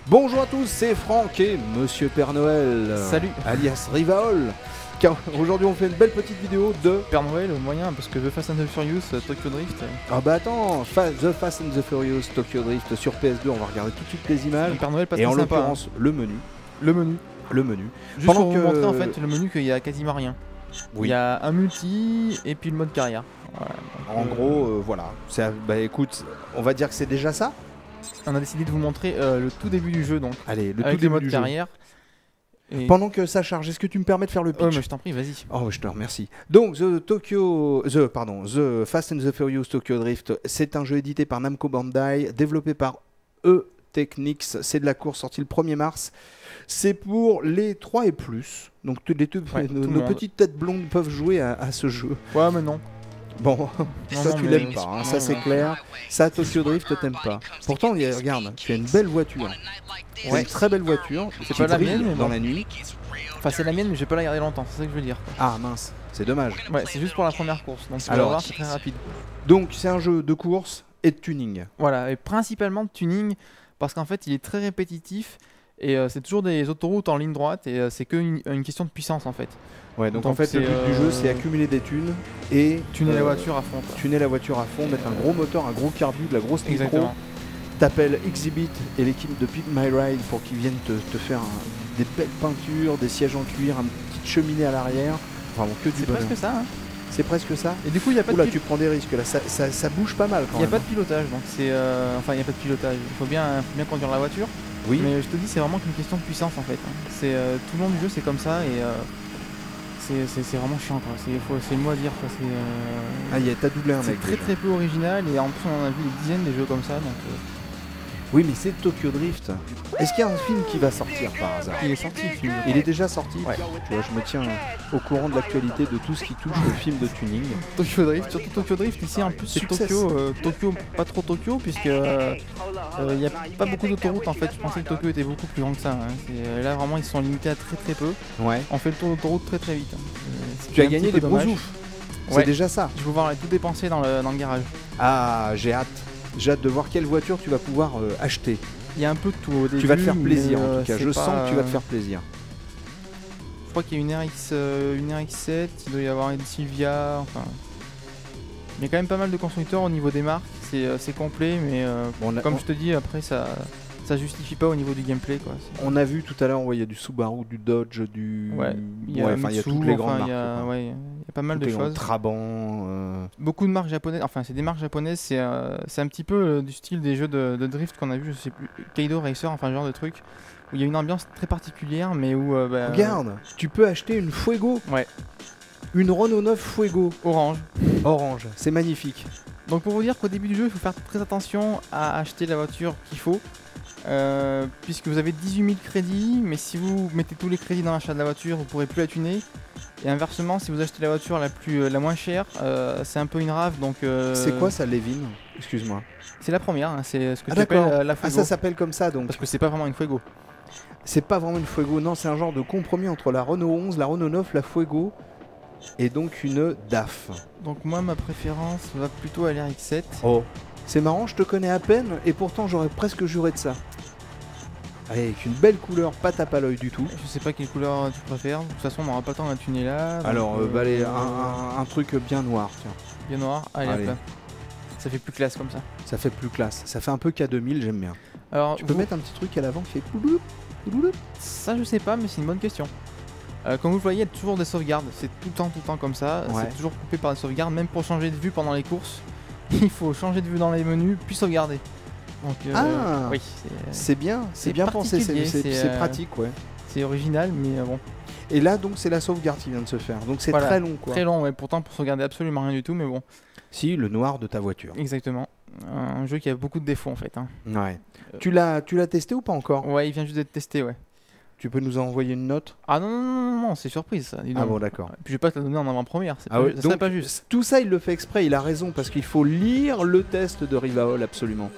Bonjour à tous, c'est Franck et Monsieur Père Noël. Salut. Alias Rivaol. Car aujourd'hui on fait une belle petite vidéo de Père Noël moyen parce que The Fast and the Furious Tokyo Drift. Ah bah attends, The Fast and the Furious Tokyo Drift sur PS2, on va regarder tout de suite les images. Père Noël pas et très en sympa, l'occurrence le menu. Le menu. Juste Pendant pour que... vous montrer en fait le menu qu'il y a quasiment rien. Oui. Il y a un multi et puis le mode carrière. Voilà, en gros, voilà. Bah écoute, on va dire que c'est déjà ça. On a décidé de vous montrer le tout début du jeu donc. Allez, le avec tout début mode du carrière. Et... Pendant que ça charge, est-ce que tu me permets de faire le pitch? Oh mais je t'en prie, vas-y. Oh, je te remercie. Donc, The Fast and the Furious Tokyo Drift, c'est un jeu édité par Namco Bandai, développé par E-Technics. C'est de la course sortie le 1er mars. C'est pour les 3 et plus. Donc, nos petites têtes blondes peuvent jouer à ce jeu. Ouais, mais non. Bon, ça tu l'aimes pas, hein, ça c'est clair. Ça, Tokyo Drift, t'aimes pas. Pourtant, regarde, tu as une belle voiture. Ouais. Une très belle voiture. C'est pas la mienne dans la nuit. Enfin, c'est la mienne, mais je vais pas la garder longtemps, c'est ça que je veux dire. Ah mince, c'est dommage. Ouais, c'est juste pour la première course. Donc, tu vas voir, c'est très rapide. Donc, c'est un jeu de course et de tuning. Voilà, et principalement de tuning, parce qu'en fait, il est très répétitif. Et c'est toujours des autoroutes en ligne droite et c'est qu'une question de puissance en fait. Ouais, donc en fait le but du jeu c'est accumuler des thunes et tuner la voiture à fond. Tuner la voiture à fond, mettre un gros moteur, un gros carbu, de la grosse nitro. Exactement. T'appelles Exhibit et l'équipe de Pimp My Ride pour qu'ils viennent te faire des belles peintures, des sièges en cuir, une petite cheminée à l'arrière. Enfin bon, que du bonheur. C'est presque ça hein. C'est presque ça. Et du coup il n'y a pas Oula, tu prends des risques là, ça bouge pas mal quand même. Il n'y a pas de pilotage donc c'est... Enfin il n'y a pas de pilotage, il faut bien conduire la voiture. Oui. Mais je te dis c'est vraiment qu'une question de puissance en fait. C'est tout le long du jeu c'est comme ça et c'est vraiment chiant quoi. C'est le mot à dire quoi. Ah t'as doublé un mec. C'est très peu original et en plus on en a vu des dizaines des jeux comme ça donc. Oui mais c'est Tokyo Drift. Est-ce qu'il y a un film qui va sortir par hasard? Il est sorti le film. Il est déjà sorti. Ouais. Tu vois, je me tiens au courant de l'actualité de tout ce qui touche au film de tuning. Tokyo Drift, surtout Tokyo Drift ici en plus c'est Tokyo, pas trop Tokyo puisque il n'y a pas beaucoup d'autoroutes en fait. Je pensais que Tokyo était beaucoup plus grand que ça. Hein. Là vraiment ils sont limités à très peu. Ouais. On fait le tour d'autoroute très vite. Tu as gagné des gros ouf. C'est déjà ça. Je vais pouvoir tout dépenser dans le garage. Ah j'ai hâte. J'ai hâte de voir quelle voiture tu vas pouvoir acheter. Il y a un peu de tout au début. Tu vas te faire plaisir en tout cas, je sens que tu vas te faire plaisir. Je crois qu'il y a une RX7, il doit y avoir une Silvia, enfin... Il y a quand même pas mal de constructeurs au niveau des marques, c'est complet mais comme je te dis après ça justifie pas au niveau du gameplay quoi. On a vu tout à l'heure, il y a du Subaru, du Dodge, du... Ouais, il y a toutes les grandes marques. Il y a pas mal de choses. Trabant... Beaucoup de marques japonaises, enfin c'est des marques japonaises, c'est un petit peu du style des jeux de drift qu'on a vu, je sais plus, Kaido Racer, enfin ce genre de truc, où il y a une ambiance très particulière mais où... Regarde, tu peux acheter une Fuego. Ouais. Une Renault 9 Fuego. Orange, c'est magnifique. Donc pour vous dire qu'au début du jeu, il faut faire très attention à acheter la voiture qu'il faut. Puisque vous avez 18 000 crédits, mais si vous mettez tous les crédits dans l'achat de la voiture, vous pourrez plus la tuner. Et inversement, si vous achetez la voiture la moins chère, c'est un peu une rave. Donc c'est quoi ça, Levin? Excuse-moi. C'est la première, hein, c'est ce que tu appelles la Fuego. Ah ça s'appelle comme ça donc. Parce que c'est pas vraiment une Fuego. C'est pas vraiment une Fuego, non, c'est un genre de compromis entre la Renault 11, la Renault 9, la Fuego et donc une DAF. Donc moi ma préférence va plutôt à l'RX7. Oh, c'est marrant, je te connais à peine et pourtant j'aurais presque juré de ça. Avec une belle couleur, pas tape à l'œil du tout. Je sais pas quelle couleur tu préfères, de toute façon on n'aura pas le temps de la tuner là. Alors allez, un truc bien noir, tiens. Bien noir, allez. Hop. Ça fait plus classe comme ça. Ça fait plus classe, ça fait un peu K2000, j'aime bien. Alors, tu peux mettre un petit truc à l'avant qui fait... Ça je sais pas mais c'est une bonne question. Comme vous le voyez, il y a toujours des sauvegardes, c'est tout le temps comme ça, c'est toujours coupé par des sauvegardes, même pour changer de vue pendant les courses, il faut changer de vue dans les menus, puis sauvegarder. Donc, oui, c'est bien pensé, c'est pratique, ouais. C'est original, mais bon. Et là, donc, c'est la sauvegarde qui vient de se faire, donc c'est très long, quoi. Très long, ouais, pourtant pour sauvegarder absolument rien du tout, mais bon. Si, le noir de ta voiture. Exactement. Un jeu qui a beaucoup de défauts, en fait. Hein. Ouais. Tu l'as testé ou pas encore? Ouais, il vient juste d'être testé, ouais. Tu peux nous envoyer une note? Ah non, c'est surprise ça. Ah bon, d'accord. Puis je vais pas te la donner en avant-première, ça serait pas juste. Tout ça, il le fait exprès, il a raison, parce qu'il faut lire le test de Rivaol absolument.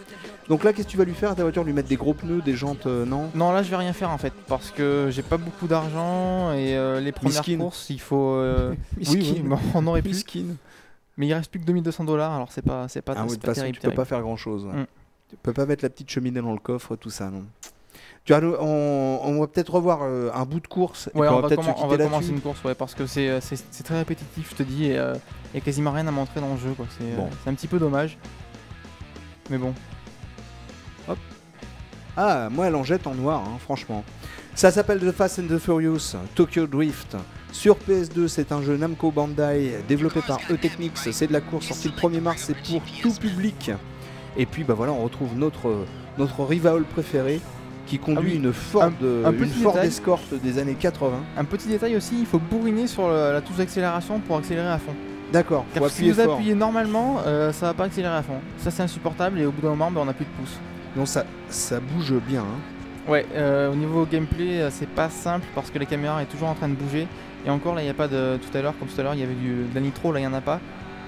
Donc là, qu'est-ce que tu vas lui faire à ta voiture? Lui mettre des gros pneus, des jantes, non? Non, là je vais rien faire en fait, parce que j'ai pas beaucoup d'argent et les premières Miskin. courses, il faut. Miskin. Oui, bon, on aurait pu. Miskin. Mais il reste plus que 2200 $, alors c'est pas, Ah oui, de c'est toute pas façon, terrible. tu peux pas faire grand-chose. Mm. Tu peux pas mettre la petite cheminée dans le coffre, tout ça, non. Tu as on va peut-être revoir un bout de course. Et Ouais, puis on va, peut-être se on quitter va là-dessus. commencer une course, ouais, parce que c'est très répétitif, je te dis, et y a quasiment rien à montrer dans le jeu, quoi. Bon. C'est un petit peu dommage. Mais bon. Ah, moi, elle en jette en noir, hein, franchement. Ça s'appelle The Fast and the Furious Tokyo Drift. Sur PS2, c'est un jeu Namco Bandai développé par E-Technics. C'est de la course sortie le 1er mars, c'est pour tout public. Et puis, bah voilà, on retrouve notre rival préféré qui conduit oui. une Ford, Un une petit Ford détail. Escort des années 80. Un petit détail aussi, il faut bourriner sur la touche d'accélération pour accélérer à fond. D'accord, faut Car si appuyer vous fort. appuyez normalement, ça va pas accélérer à fond. Ça c'est insupportable et au bout d'un moment, on n'a plus de pouce. Non, ça bouge bien. Hein. Ouais, au niveau gameplay, c'est pas simple parce que la caméra est toujours en train de bouger. Et encore là, il n'y a pas de. Tout à l'heure, comme tout à l'heure, il y avait de la nitro, là il n'y en a pas.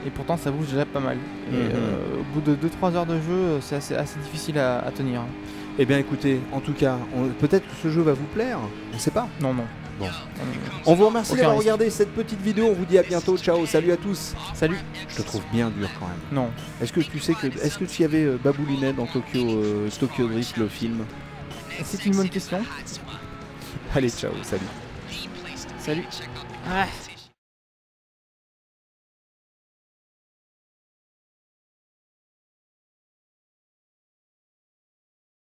Et pourtant, ça bouge déjà pas mal. Et au bout de 2-3 heures de jeu, c'est assez difficile à tenir. Eh bien, écoutez, en tout cas, peut-être que ce jeu va vous plaire. On sait pas. Non. Bon. On vous remercie Aucun d'avoir risque. regardé cette petite vidéo. On vous dit à bientôt. Ciao, salut à tous. Salut. Je te trouve bien dur quand même. Non. Est-ce que tu sais que. Est-ce que tu y avais Baboulinet dans Tokyo Drift, le film? C'est une bonne question. Allez, ciao, salut. Salut. Ah.